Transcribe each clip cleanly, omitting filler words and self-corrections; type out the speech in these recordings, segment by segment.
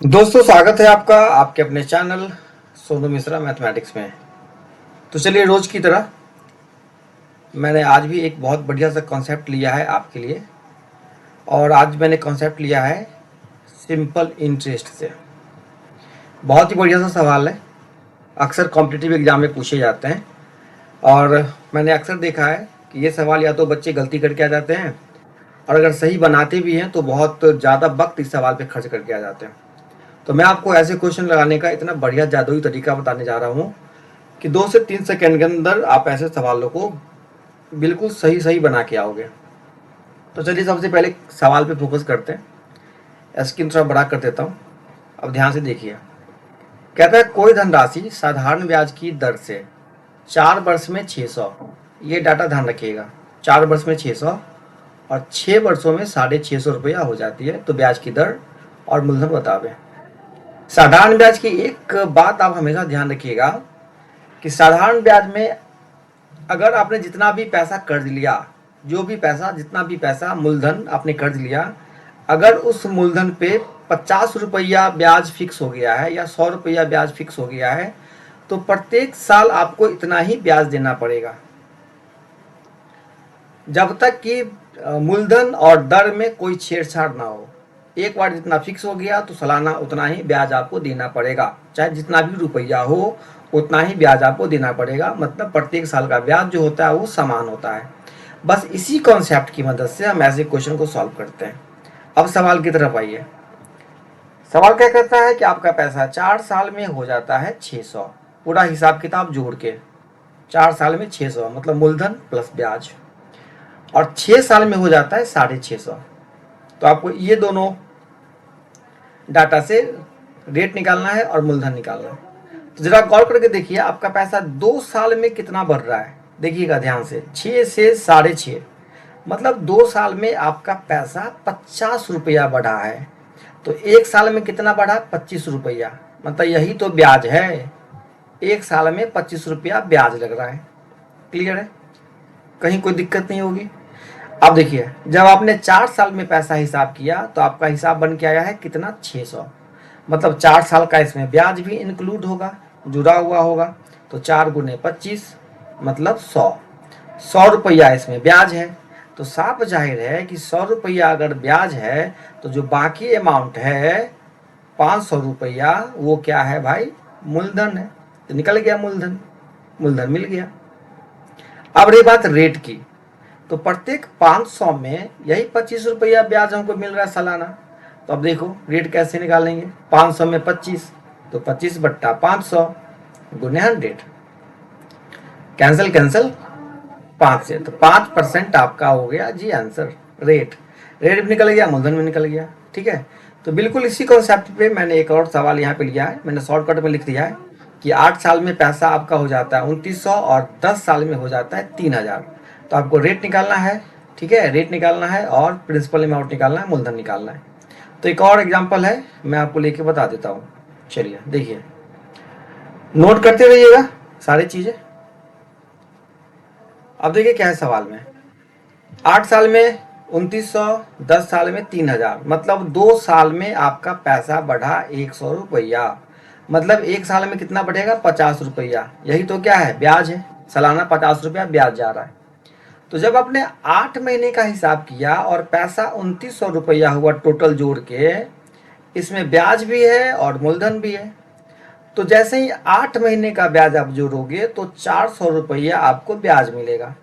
दोस्तों स्वागत है आपका आपके अपने चैनल सोनू मिश्रा मैथमेटिक्स में। तो चलिए रोज की तरह मैंने आज भी एक बहुत बढ़िया सा कॉन्सेप्ट लिया है आपके लिए। और आज मैंने कॉन्सेप्ट लिया है सिंपल इंटरेस्ट से। बहुत ही बढ़िया सा सवाल है, अक्सर कॉम्पिटिटिव एग्जाम में पूछे जाते हैं। और मैंने अक्सर देखा है कि ये सवाल या तो बच्चे गलती करके आ जाते हैं, और अगर सही बनाते भी हैं तो बहुत ज़्यादा वक्त इस सवाल पे खर्च करके आ जाते हैं। तो मैं आपको ऐसे क्वेश्चन लगाने का इतना बढ़िया जादुई तरीका बताने जा रहा हूँ कि 2 से 3 सेकंड के अंदर आप ऐसे सवालों को बिल्कुल सही सही बना के आओगे। तो चलिए सबसे पहले सवाल पे फोकस करते हैं। स्क्रीन थोड़ा बड़ा कर देता हूँ, अब ध्यान से देखिए। कहता है कोई धनराशि साधारण ब्याज की दर से 4 वर्ष में 600, ये डाटा ध्यान रखिएगा, 4 वर्ष में 600 और 6 वर्षों में 650 रुपया हो जाती है। तो ब्याज की दर और मूलधन बतावे। साधारण ब्याज की एक बात आप हमेशा ध्यान रखिएगा कि साधारण ब्याज में अगर आपने जितना भी पैसा कर्ज लिया, जो भी पैसा जितना भी पैसा मूलधन आपने कर्ज लिया, अगर उस मूलधन पे 50 रुपया ब्याज फिक्स हो गया है या 100 रुपया ब्याज फिक्स हो गया है, तो प्रत्येक साल आपको इतना ही ब्याज देना पड़ेगा, जब तक कि मूलधन और दर में कोई छेड़छाड़ ना हो। एक बार जितना फिक्स हो गया तो सालाना उतना ही ब्याज आपको देना पड़ेगा, चाहे जितना भी रुपया हो उतना ही ब्याज आपको देना पड़ेगा। मतलब प्रत्येक साल का ब्याज जो होता है वो समान होता है। बस इसी कॉन्सेप्ट की मदद से हम ऐसे क्वेश्चन को सॉल्व करते हैं। अब सवाल की तरफ आइए। सवाल क्या कहता है कि आपका पैसा 4 साल में हो जाता है 600, पूरा हिसाब किताब जोड़ के 4 साल में 600 मतलब मूलधन प्लस ब्याज, और 6 साल में हो जाता है 650। तो आपको ये दोनों डाटा से रेट निकालना है और मूलधन निकालना है। तो जरा गौर करके देखिए आपका पैसा 2 साल में कितना बढ़ रहा है। देखिएगा ध्यान से, 6 से 6.5, मतलब 2 साल में आपका पैसा 50 रुपया बढ़ा है। तो 1 साल में कितना बढ़ा, 25 रुपया, मतलब यही तो ब्याज है। 1 साल में 25 रुपया ब्याज लग रहा है। क्लियर है, कहीं कोई दिक्कत नहीं होगी। अब देखिए जब आपने 4 साल में पैसा हिसाब किया तो आपका हिसाब बन के आया है कितना, 600। मतलब 4 साल का इसमें ब्याज भी इंक्लूड होगा, जुड़ा हुआ होगा। तो 4 गुने 25 मतलब 100, 100 रुपया इसमें ब्याज है। तो साफ जाहिर है कि 100 रुपया अगर ब्याज है तो जो बाकी अमाउंट है 500 रुपया, वो क्या है भाई, मूलधन है। तो निकल गया मूलधन, मूलधन मिल गया। अब रही बात रेट की, तो प्रत्येक 500 में यही 25 रुपया ब्याज हमको मिल रहा है सालाना। तो अब देखो रेट कैसे निकालेंगे, 500 में 25, तो 25 बट्टा 500 गुने 100, कैंसिल कैंसिल 5 से, तो 5% आपका हो गया जी आंसर। रेट रेट भी निकल गया, मूलधन भी निकल गया। ठीक है, तो बिल्कुल इसी कॉन्सेप्ट पे मैंने एक और सवाल यहाँ पे लिया है। मैंने शॉर्टकट में लिख दिया है कि 8 साल में पैसा आपका हो जाता है 2900 और 10 साल में हो जाता है 3000। तो आपको रेट निकालना है, ठीक है, रेट निकालना है और प्रिंसिपल अमाउंट निकालना है, मूलधन निकालना है। तो एक और एग्जाम्पल है, मैं आपको लेके बता देता हूँ। चलिए देखिए, नोट करते रहिएगा सारी चीजें। अब देखिए क्या है सवाल में, 8 साल में 2900, 10 साल में 3000, मतलब 2 साल में आपका पैसा बढ़ा 100 रुपया। मतलब 1 साल में कितना बढ़ेगा, 50 रुपया। यही तो क्या है, ब्याज है। सालाना 50 रुपया ब्याज जा रहा है। तो जब आपने 8 महीने का हिसाब किया और पैसा 2900 रुपया हुआ टोटल जोड़ के, इसमें ब्याज भी है और मूलधन भी है। तो जैसे ही 8 महीने का ब्याज आप जोड़ोगे तो 400 रुपया आपको ब्याज मिलेगा।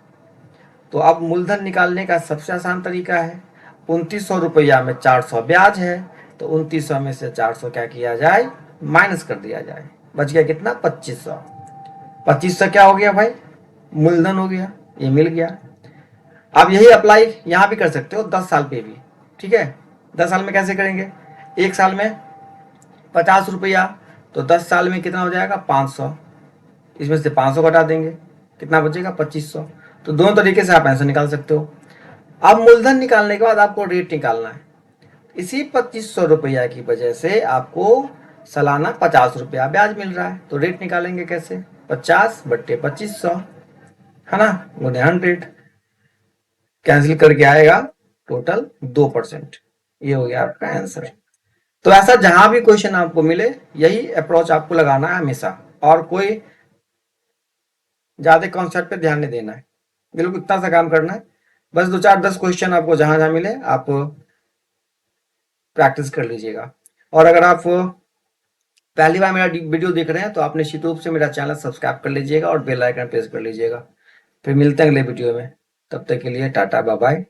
तो अब मूलधन निकालने का सबसे आसान तरीका है, 2900 रुपया में 400 ब्याज है, तो 2900 में से 400 क्या किया जाए, माइनस कर दिया जाए। बच गया कितना, 2500। 2500 क्या हो गया भाई, मूलधन हो गया, ये मिल गया। आप यही अप्लाई यहाँ भी कर सकते हो 10 साल पे भी। ठीक है, 10 साल में कैसे करेंगे, 1 साल में 50 रुपया, तो 10 साल में कितना हो जाएगा, 500। इसमें से 500 घटा देंगे, कितना बचेगा, 2500। तो दोनों तरीके से आप आंसर निकाल सकते हो। अब मूलधन निकालने के बाद आपको रेट निकालना है। इसी 2500 रुपया की वजह से आपको सालाना 50 रुपया ब्याज मिल रहा है। तो रेट निकालेंगे कैसे, 50 बट्टे 2500, है ना, गुने 100, कैंसिल करके आएगा टोटल 2%। ये हो गया आपका आंसर। तो ऐसा जहां भी क्वेश्चन आपको मिले यही अप्रोच आपको लगाना है हमेशा, और कोई ज्यादा कॉन्सेप्ट पे ध्यान नहीं देना है, बिल्कुल इतना सा काम करना है। बस 2 4 10 क्वेश्चन आपको जहां जहां मिले आप प्रैक्टिस कर लीजिएगा। और अगर आप पहली बार मेरा वीडियो देख रहे हैं तो आप निश्चित रूप से मेरा चैनल सब्सक्राइब कर लीजिएगा और बेल आइकन प्रेस कर लीजिएगा। फिर मिलते हैं अगले वीडियो में, तब तक के लिए टाटा बाय बाय।